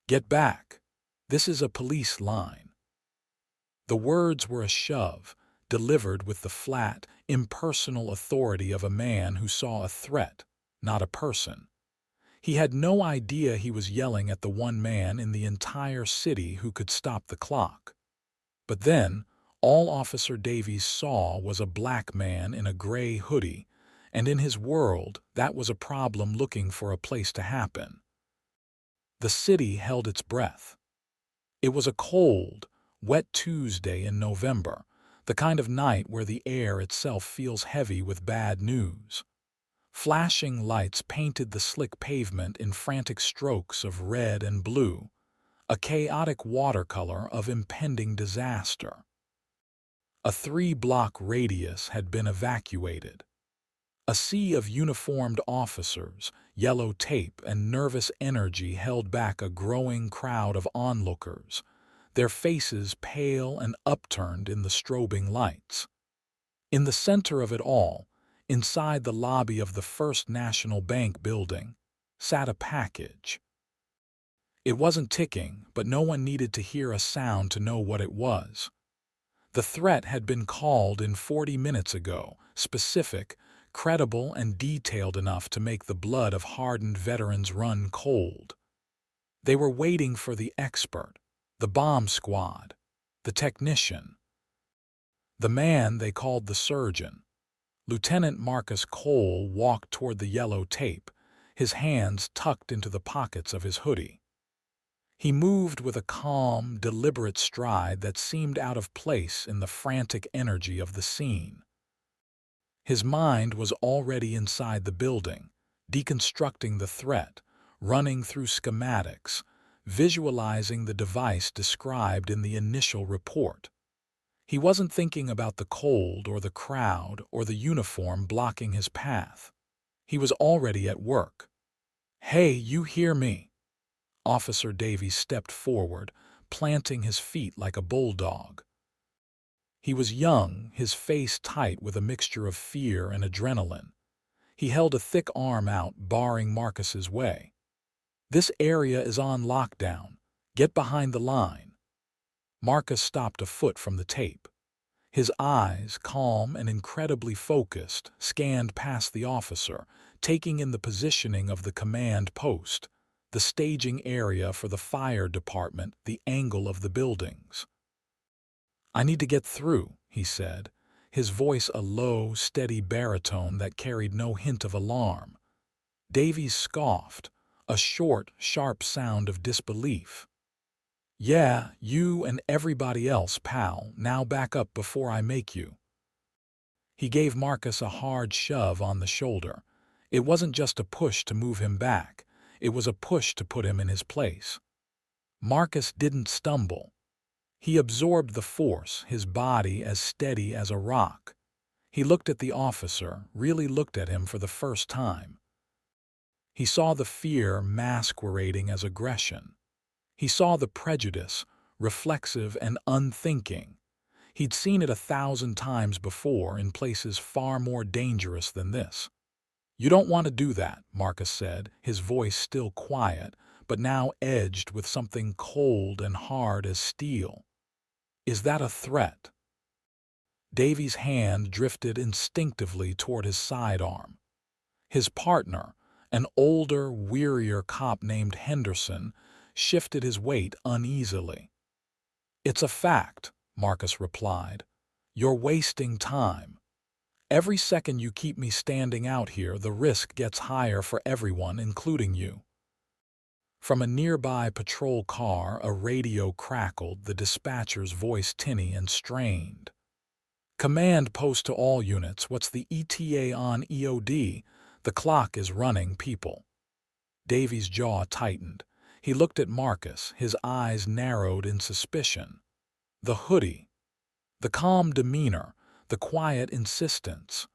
Get back. This is a police line. The words were a shove, delivered with the flat, impersonal authority of a man who saw a threat, not a person. He had no idea he was yelling at the one man in the entire city who could stop the clock. But then, all Officer Davies saw was a black man in a gray hoodie, and in his world, that was a problem looking for a place to happen. The city held its breath. It was a cold, wet Tuesday in November, the kind of night where the air itself feels heavy with bad news. Flashing lights painted the slick pavement in frantic strokes of red and blue, a chaotic watercolor of impending disaster. A 3-block radius had been evacuated. A sea of uniformed officers, yellow tape, and nervous energy held back a growing crowd of onlookers, their faces pale and upturned in the strobing lights. In the center of it all, inside the lobby of the First National Bank building, sat a package. It wasn't ticking, but no one needed to hear a sound to know what it was. The threat had been called in 40 minutes ago, specific, credible, and detailed enough to make the blood of hardened veterans run cold. They were waiting for the expert, the bomb squad, the technician, the man they called the surgeon. Lieutenant Marcus Cole walked toward the yellow tape, his hands tucked into the pockets of his hoodie. He moved with a calm, deliberate stride that seemed out of place in the frantic energy of the scene. His mind was already inside the building, deconstructing the threat, running through schematics, visualizing the device described in the initial report. He wasn't thinking about the cold or the crowd or the uniform blocking his path. He was already at work. "Hey, you hear me?" Officer Davies stepped forward, planting his feet like a bulldog. He was young, his face tight with a mixture of fear and adrenaline. He held a thick arm out, barring Marcus's way. "This area is on lockdown. Get behind the line." Marcus stopped a foot from the tape. His eyes, calm and incredibly focused, scanned past the officer, taking in the positioning of the command post, the staging area for the fire department, the angle of the buildings. "I need to get through," he said, his voice a low, steady baritone that carried no hint of alarm. Davies scoffed, a short, sharp sound of disbelief. "Yeah, you and everybody else, pal, now back up before I make you." He gave Marcus a hard shove on the shoulder. It wasn't just a push to move him back, it was a push to put him in his place. Marcus didn't stumble. He absorbed the force, his body as steady as a rock. He looked at the officer, really looked at him for the first time. He saw the fear masquerading as aggression. He saw the prejudice, reflexive and unthinking. He'd seen it 1,000 times before in places far more dangerous than this. "You don't want to do that," Marcus said, his voice still quiet, but now edged with something cold and hard as steel. "Is that a threat?" Davies' hand drifted instinctively toward his sidearm. His partner, an older, wearier cop named Henderson, shifted his weight uneasily. "It's a fact," Marcus replied. "You're wasting time. Every second you keep me standing out here, the risk gets higher for everyone, including you." From a nearby patrol car, a radio crackled, the dispatcher's voice tinny and strained. "Command post to all units. What's the ETA on EOD? The clock is running, people." Davies' jaw tightened. He looked at Marcus, his eyes narrowed in suspicion. The hoodie, the calm demeanor, the quiet insistence.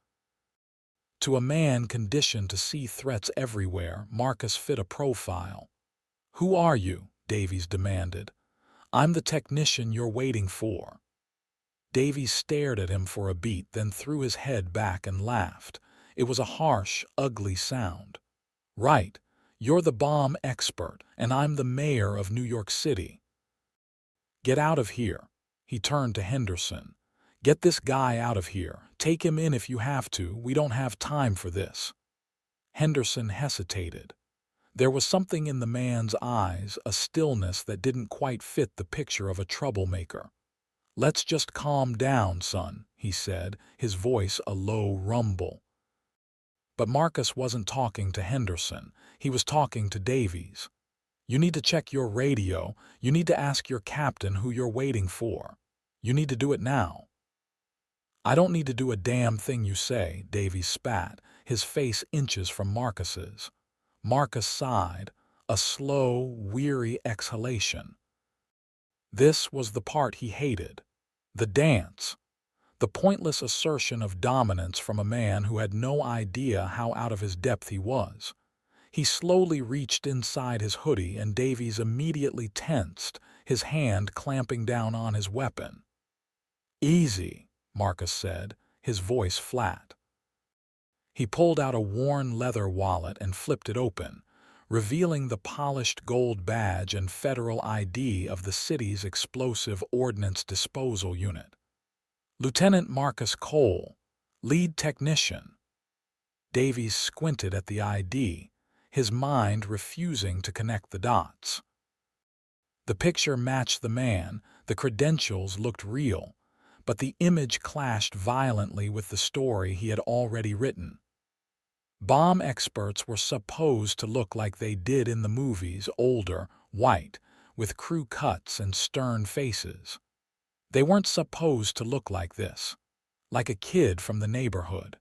To a man conditioned to see threats everywhere, Marcus fit a profile. "Who are you?" Davies demanded. "I'm the technician you're waiting for." Davies stared at him for a beat, then threw his head back and laughed. It was a harsh, ugly sound. "Right. You're the bomb expert, and I'm the mayor of New York City. Get out of here. He turned to Henderson. Get this guy out of here. Take him in if you have to. We don't have time for this. Henderson hesitated. There was something in the man's eyes, a stillness that didn't quite fit the picture of a troublemaker. Let's just calm down, son, he said, his voice a low rumble. But Marcus wasn't talking to Henderson. He was talking to Davies. You need to check your radio. You need to ask your captain who you're waiting for. You need to do it now. I don't need to do a damn thing you say, Davies spat, his face inches from Marcus's. Marcus sighed, a slow, weary exhalation. This was the part he hated. The dance. The pointless assertion of dominance from a man who had no idea how out of his depth he was. He slowly reached inside his hoodie and Davies immediately tensed, his hand clamping down on his weapon. Easy, Marcus said, his voice flat. He pulled out a worn leather wallet and flipped it open, revealing the polished gold badge and federal ID of the city's explosive ordnance disposal unit. Lieutenant Marcus Cole, lead technician. Davies squinted at the ID, his mind refusing to connect the dots. The picture matched the man, the credentials looked real, but the image clashed violently with the story he had already written. Bomb experts were supposed to look like they did in the movies, older, white, with crew cuts and stern faces. They weren't supposed to look like this, like a kid from the neighborhood.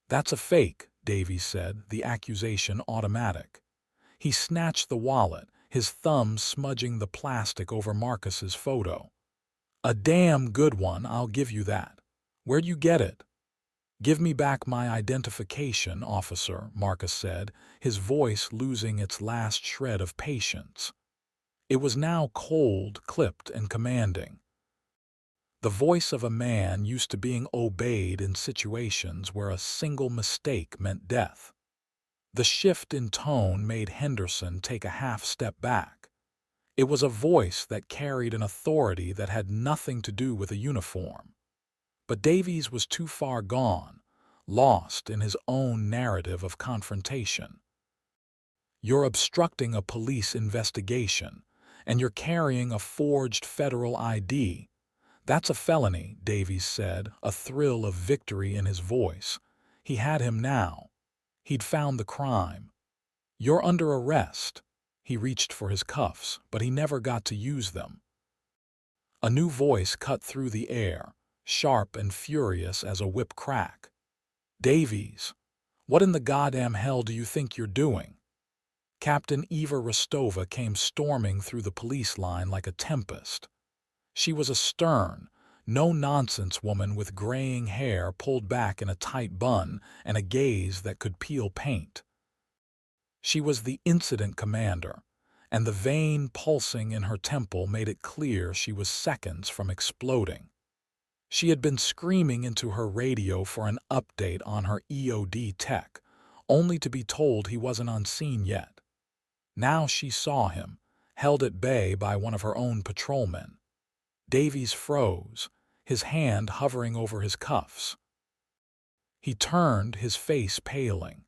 That's a fake, Davies said, the accusation automatic. He snatched the wallet, his thumb smudging the plastic over Marcus's photo. A damn good one, I'll give you that. Where'd you get it? Give me back my identification, officer, Marcus said, his voice losing its last shred of patience. It was now cold, clipped, and commanding. The voice of a man used to being obeyed in situations where a single mistake meant death. The shift in tone made Henderson take a half step back. It was a voice that carried an authority that had nothing to do with a uniform. But Davies was too far gone, lost in his own narrative of confrontation. You're obstructing a police investigation, and you're carrying a forged federal ID. That's a felony, Davies said, a thrill of victory in his voice. He had him now. He'd found the crime. You're under arrest. He reached for his cuffs, but he never got to use them. A new voice cut through the air, sharp and furious as a whip crack. Davies, what in the goddamn hell do you think you're doing? Captain Eva Rostova came storming through the police line like a tempest. She was a stern, no-nonsense woman with graying hair pulled back in a tight bun and a gaze that could peel paint. She was the incident commander, and the vein pulsing in her temple made it clear she was seconds from exploding. She had been screaming into her radio for an update on her EOD tech, only to be told he wasn't on scene yet. Now she saw him, held at bay by one of her own patrolmen. Davies froze, his hand hovering over his cuffs. He turned, his face paling.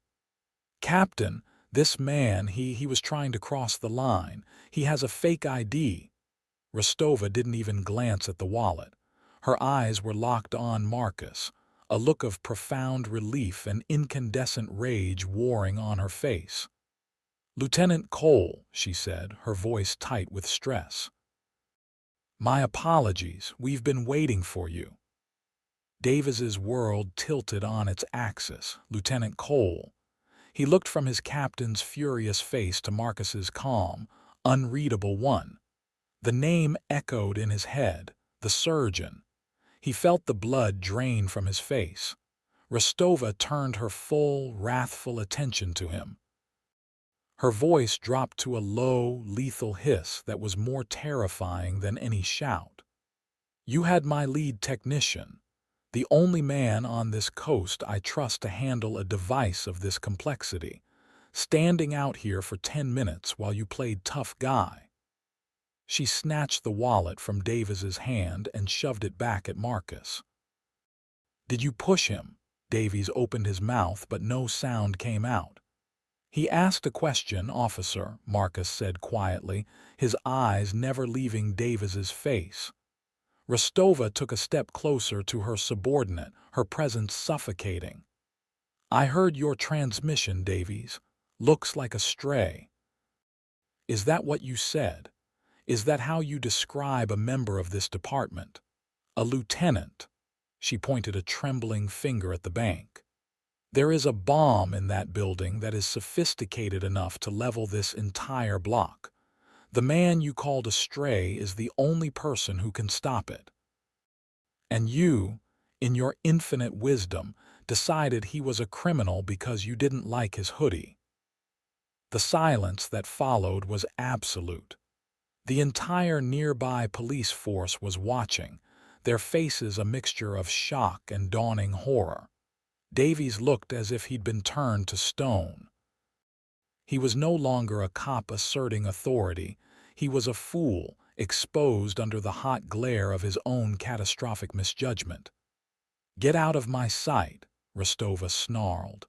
Captain, this man, he was trying to cross the line. He has a fake ID. Rostova didn't even glance at the wallet. Her eyes were locked on Marcus, a look of profound relief and incandescent rage warring on her face. Lieutenant Cole, she said, her voice tight with stress. My apologies, we've been waiting for you. Davis's world tilted on its axis. Lieutenant Cole. He looked from his captain's furious face to Marcus's calm, unreadable one. The name echoed in his head, the surgeon. He felt the blood drain from his face. Rostova turned her full, wrathful attention to him. Her voice dropped to a low, lethal hiss that was more terrifying than any shout. You had my lead technician, the only man on this coast I trust to handle a device of this complexity. standing out here for 10 minutes while you played tough guy." She snatched the wallet from Davies's hand and shoved it back at Marcus. "Did you push him?" Davies opened his mouth, but no sound came out. "He asked a question, officer," Marcus said quietly, his eyes never leaving Davies's face. Rostova took a step closer to her subordinate, her presence suffocating. "I heard your transmission, Davies. Looks like a stray." "Is that what you said? Is that how you describe a member of this department? A lieutenant?" She pointed a trembling finger at the bank. "There is a bomb in that building that is sophisticated enough to level this entire block. The man you called a stray is the only person who can stop it. And you, in your infinite wisdom, decided he was a criminal because you didn't like his hoodie." The silence that followed was absolute. The entire nearby police force was watching, their faces a mixture of shock and dawning horror. Davies looked as if he'd been turned to stone. He was no longer a cop asserting authority. He was a fool, exposed under the hot glare of his own catastrophic misjudgment. "Get out of my sight," Rostova snarled.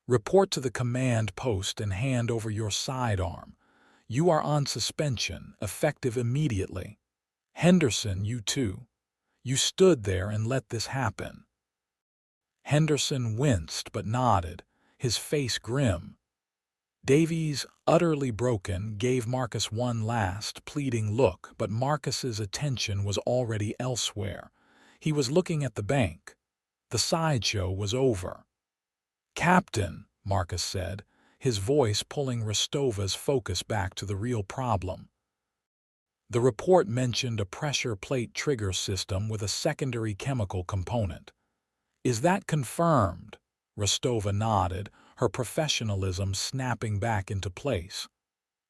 "Report to the command post and hand over your sidearm. You are on suspension, effective immediately. Henderson, you too. You stood there and let this happen." Henderson winced but nodded, his face grim. Davies, utterly broken, gave Marcus one last, pleading look, but Marcus's attention was already elsewhere. He was looking at the bank. The sideshow was over. "Captain," Marcus said, his voice pulling Rostova's focus back to the real problem. "The report mentioned a pressure plate trigger system with a secondary chemical component. Is that confirmed?" Rostova nodded, her professionalism snapping back into place.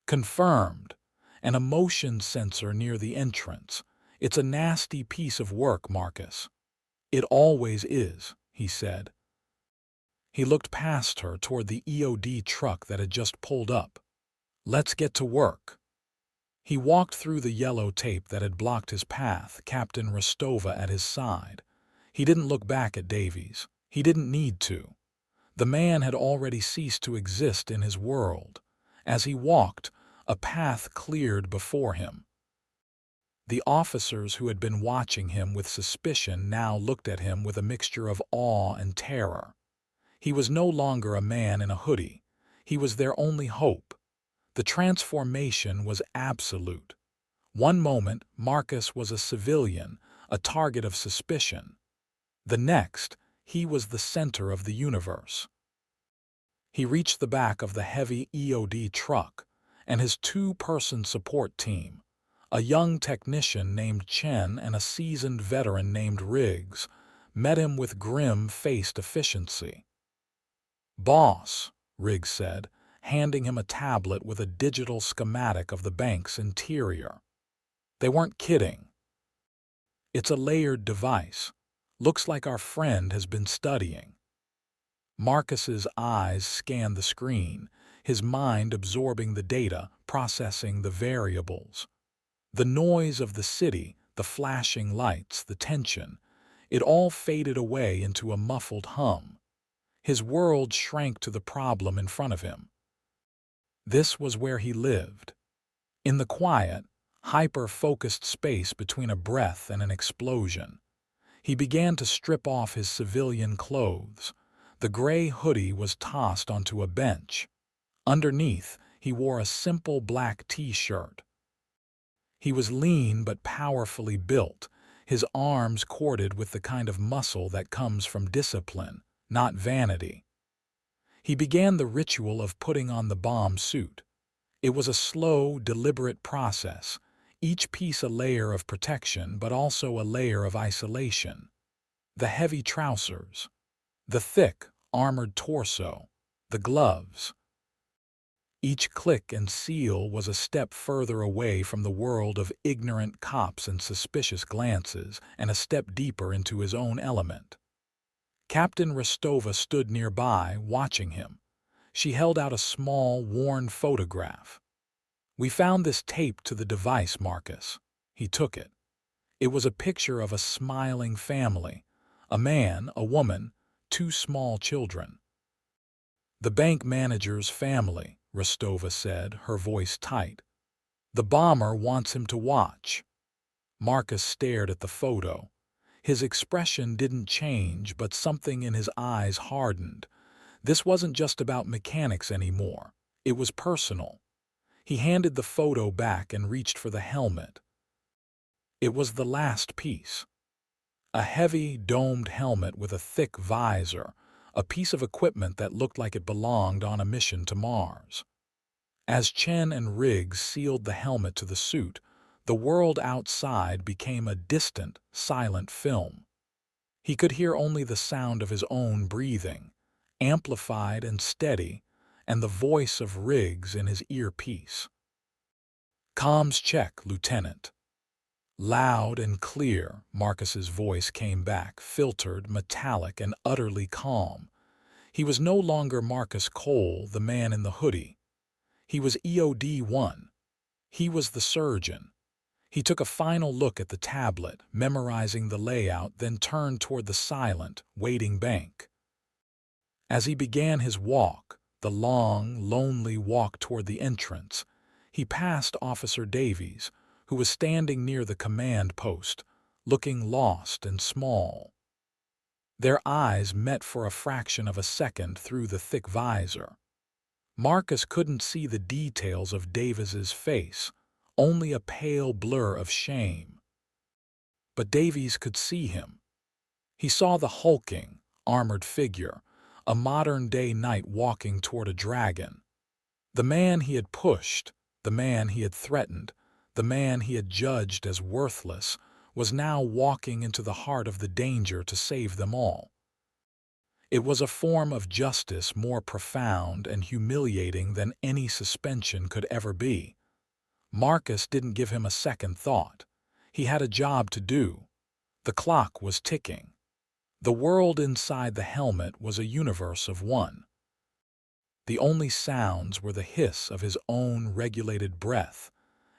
"Confirmed. An emotion sensor near the entrance. It's a nasty piece of work, Marcus." "It always is," he said. He looked past her toward the EOD truck that had just pulled up. "Let's get to work." He walked through the yellow tape that had blocked his path, Captain Rostova at his side. He didn't look back at Davies. He didn't need to. The man had already ceased to exist in his world. As he walked, a path cleared before him. The officers who had been watching him with suspicion now looked at him with a mixture of awe and terror. He was no longer a man in a hoodie. He was their only hope. The transformation was absolute. One moment, Marcus was a civilian, a target of suspicion. The next, he was the center of the universe. He reached the back of the heavy EOD truck, and his two-person support team, a young technician named Chen and a seasoned veteran named Riggs, met him with grim-faced efficiency. "Boss," Riggs said, handing him a tablet with a digital schematic of the bank's interior. They weren't kidding. "It's a layered device. Looks like our friend has been studying." Marcus's eyes scanned the screen, his mind absorbing the data, processing the variables. The noise of the city, the flashing lights, the tension, it all faded away into a muffled hum. His world shrank to the problem in front of him. This was where he lived. In the quiet, hyper-focused space between a breath and an explosion. He began to strip off his civilian clothes. The gray hoodie was tossed onto a bench. Underneath, he wore a simple black t-shirt. He was lean but powerfully built, his arms corded with the kind of muscle that comes from discipline, not vanity. He began the ritual of putting on the bomb suit. It was a slow, deliberate process, each piece a layer of protection but also a layer of isolation. The heavy trousers, the thick, armored torso, the gloves. Each click and seal was a step further away from the world of ignorant cops and suspicious glances, and a step deeper into his own element. Captain Rostova stood nearby, watching him. She held out a small, worn photograph. "We found this taped to the device, Marcus." He took it. It was a picture of a smiling family, a man, a woman, two small children. "The bank manager's family," Rostova said, her voice tight. "The bomber wants him to watch." Marcus stared at the photo. His expression didn't change, but something in his eyes hardened. This wasn't just about mechanics anymore. It was personal. He handed the photo back and reached for the helmet. It was the last piece. A heavy, domed helmet with a thick visor, a piece of equipment that looked like it belonged on a mission to Mars. As Chen and Riggs sealed the helmet to the suit, the world outside became a distant, silent film. He could hear only the sound of his own breathing, amplified and steady, and the voice of Riggs in his earpiece. "Comms check, Lieutenant." Loud and clear, Marcus's voice came back, filtered, metallic, and utterly calm. He was no longer Marcus Cole, the man in the hoodie. He was EOD-1. He was the surgeon. He took a final look at the tablet, memorizing the layout, then turned toward the silent, waiting bank. As he began his walk, the long, lonely walk toward the entrance, he passed Officer Davies, who was standing near the command post, looking lost and small. Their eyes met for a fraction of a second through the thick visor. Marcus couldn't see the details of Davies's face, only a pale blur of shame. But Davies could see him. He saw the hulking, armored figure, a modern-day knight walking toward a dragon. The man he had pushed, the man he had threatened, the man he had judged as worthless, was now walking into the heart of the danger to save them all. It was a form of justice more profound and humiliating than any suspension could ever be. Marcus didn't give him a second thought. He had a job to do. The clock was ticking. The world inside the helmet was a universe of one. The only sounds were the hiss of his own regulated breath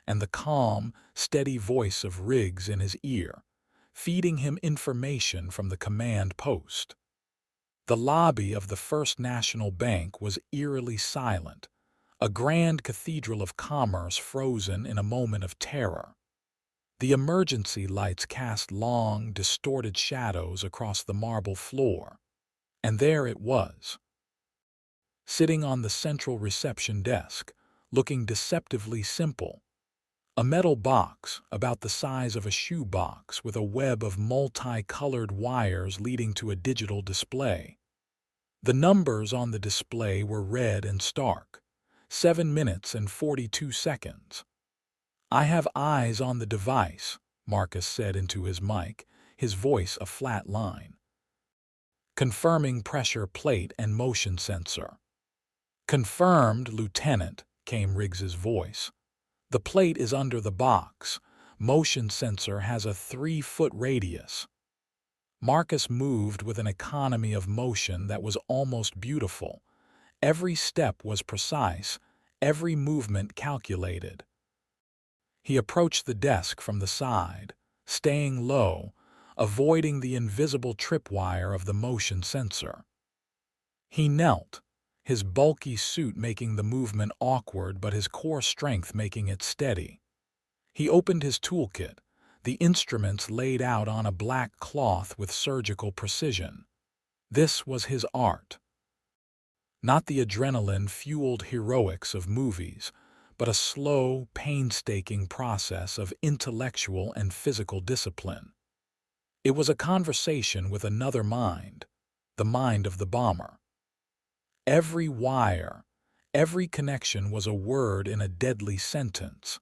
and the calm, steady voice of Riggs in his ear, feeding him information from the command post. The lobby of the First National Bank was eerily silent, a grand cathedral of commerce frozen in a moment of terror. The emergency lights cast long, distorted shadows across the marble floor, and there it was. Sitting on the central reception desk, looking deceptively simple, a metal box about the size of a shoebox with a web of multicolored wires leading to a digital display. The numbers on the display were red and stark, 7 minutes and 42 seconds. "I have eyes on the device," Marcus said into his mic, his voice a flat line. "Confirming pressure plate and motion sensor." "Confirmed, Lieutenant," came Riggs's voice. "The plate is under the box. Motion sensor has a 3-foot radius." Marcus moved with an economy of motion that was almost beautiful. Every step was precise, every movement calculated. He approached the desk from the side, staying low, avoiding the invisible tripwire of the motion sensor. He knelt, his bulky suit making the movement awkward but his core strength making it steady. He opened his toolkit, the instruments laid out on a black cloth with surgical precision. This was his art. Not the adrenaline-fueled heroics of movies, but a slow, painstaking process of intellectual and physical discipline. It was a conversation with another mind, the mind of the bomber. Every wire, every connection was a word in a deadly sentence.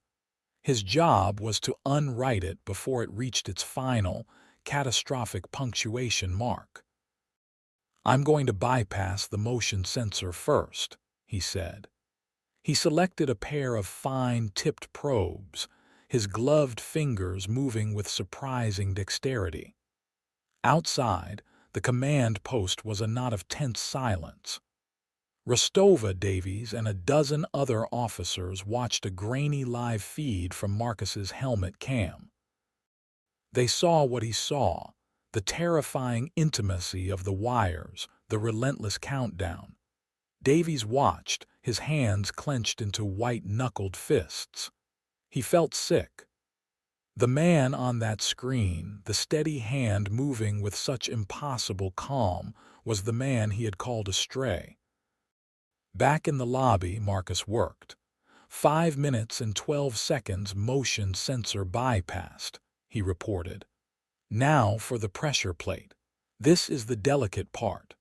His job was to unwrite it before it reached its final, catastrophic punctuation mark. "I'm going to bypass the motion sensor first," he said. He selected a pair of fine-tipped probes, his gloved fingers moving with surprising dexterity. Outside, the command post was a knot of tense silence. Rostova, Davies, and a dozen other officers watched a grainy live feed from Marcus's helmet cam. They saw what he saw, the terrifying intimacy of the wires, the relentless countdown. Davies watched, his hands clenched into white-knuckled fists. He felt sick. The man on that screen, the steady hand moving with such impossible calm, was the man he had called a stray. Back in the lobby, Marcus worked. 5 minutes and 12 seconds motion sensor bypassed, he reported. Now for the pressure plate. This is the delicate part.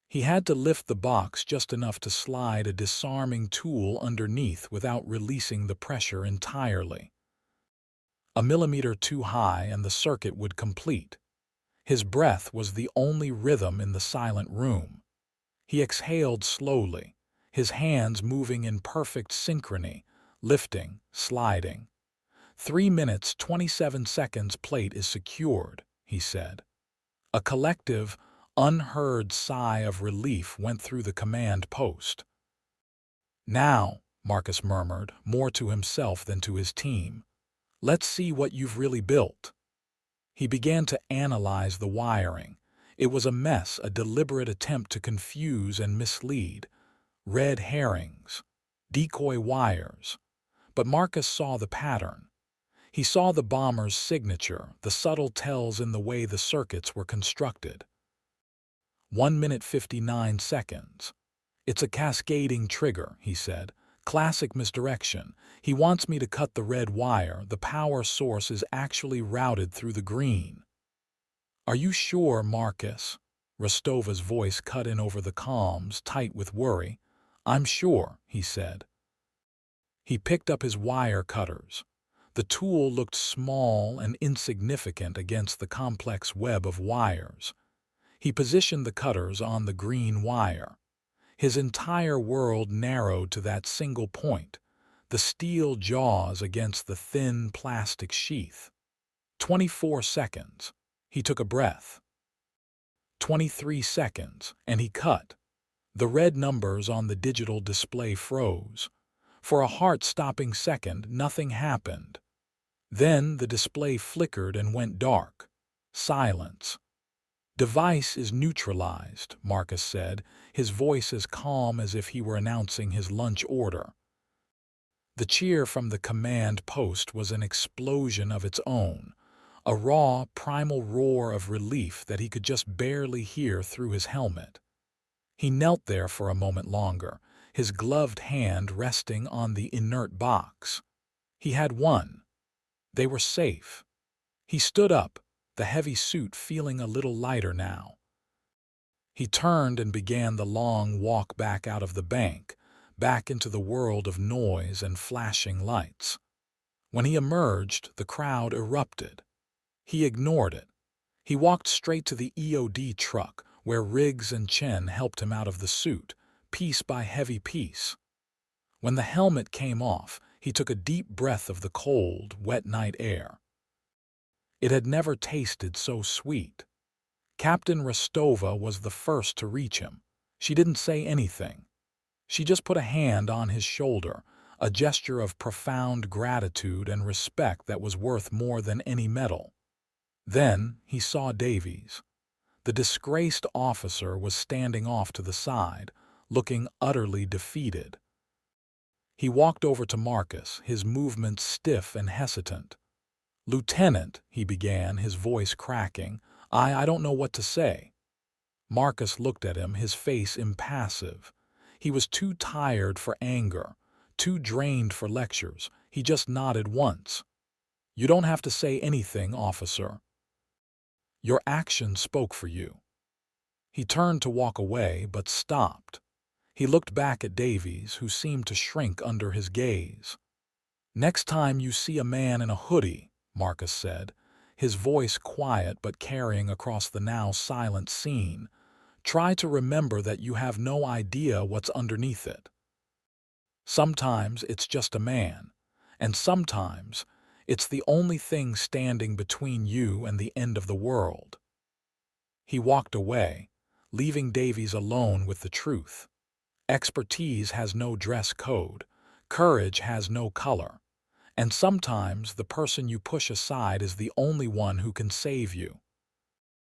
He had to lift the box just enough to slide a disarming tool underneath without releasing the pressure entirely. A millimeter too high and the circuit would complete. His breath was the only rhythm in the silent room. He exhaled slowly, his hands moving in perfect synchrony, lifting, sliding. 3 minutes, 27 seconds plate is secured, he said. A collective, unheard sigh of relief went through the command post. Now, Marcus murmured, more to himself than to his team, let's see what you've really built. He began to analyze the wiring. It was a mess, a deliberate attempt to confuse and mislead. Red herrings, decoy wires. But Marcus saw the pattern. He saw the bomber's signature, the subtle tells in the way the circuits were constructed. 1 minute 59 seconds. It's a cascading trigger, he said. Classic misdirection. He wants me to cut the red wire. The power source is actually routed through the green. Are you sure, Marcus? Rostova's voice cut in over the comms, tight with worry. I'm sure, he said. He picked up his wire cutters. The tool looked small and insignificant against the complex web of wires. He positioned the cutters on the green wire. His entire world narrowed to that single point, the steel jaws against the thin plastic sheath. 24 seconds. He took a breath. 23 seconds, and he cut. The red numbers on the digital display froze. For a heart-stopping second, nothing happened. Then the display flickered and went dark. Silence. Device is neutralized, Marcus said, his voice as calm as if he were announcing his lunch order. The cheer from the command post was an explosion of its own, a raw, primal roar of relief that he could just barely hear through his helmet. He knelt there for a moment longer, his gloved hand resting on the inert box. He had won. They were safe. He stood up, the heavy suit feeling a little lighter now. He turned and began the long walk back out of the bank, back into the world of noise and flashing lights. When he emerged, the crowd erupted. He ignored it. He walked straight to the EOD truck, where Riggs and Chen helped him out of the suit, piece by heavy piece. When the helmet came off, he took a deep breath of the cold, wet night air. It had never tasted so sweet. Captain Rostova was the first to reach him. She didn't say anything. She just put a hand on his shoulder, a gesture of profound gratitude and respect that was worth more than any medal. Then he saw Davies. The disgraced officer was standing off to the side, looking utterly defeated. He walked over to Marcus, his movements stiff and hesitant. "Lieutenant," he began, his voice cracking, I don't know what to say." Marcus looked at him, his face impassive. He was too tired for anger, too drained for lectures. He just nodded once. "You don't have to say anything, officer. Your actions spoke for you." He turned to walk away, but stopped. He looked back at Davies, who seemed to shrink under his gaze. "Next time you see a man in a hoodie," Marcus said, his voice quiet but carrying across the now silent scene, "try to remember that you have no idea what's underneath it. Sometimes it's just a man, and sometimes it's the only thing standing between you and the end of the world." He walked away, leaving Davies alone with the truth. Expertise has no dress code. Courage has no color. And sometimes the person you push aside is the only one who can save you.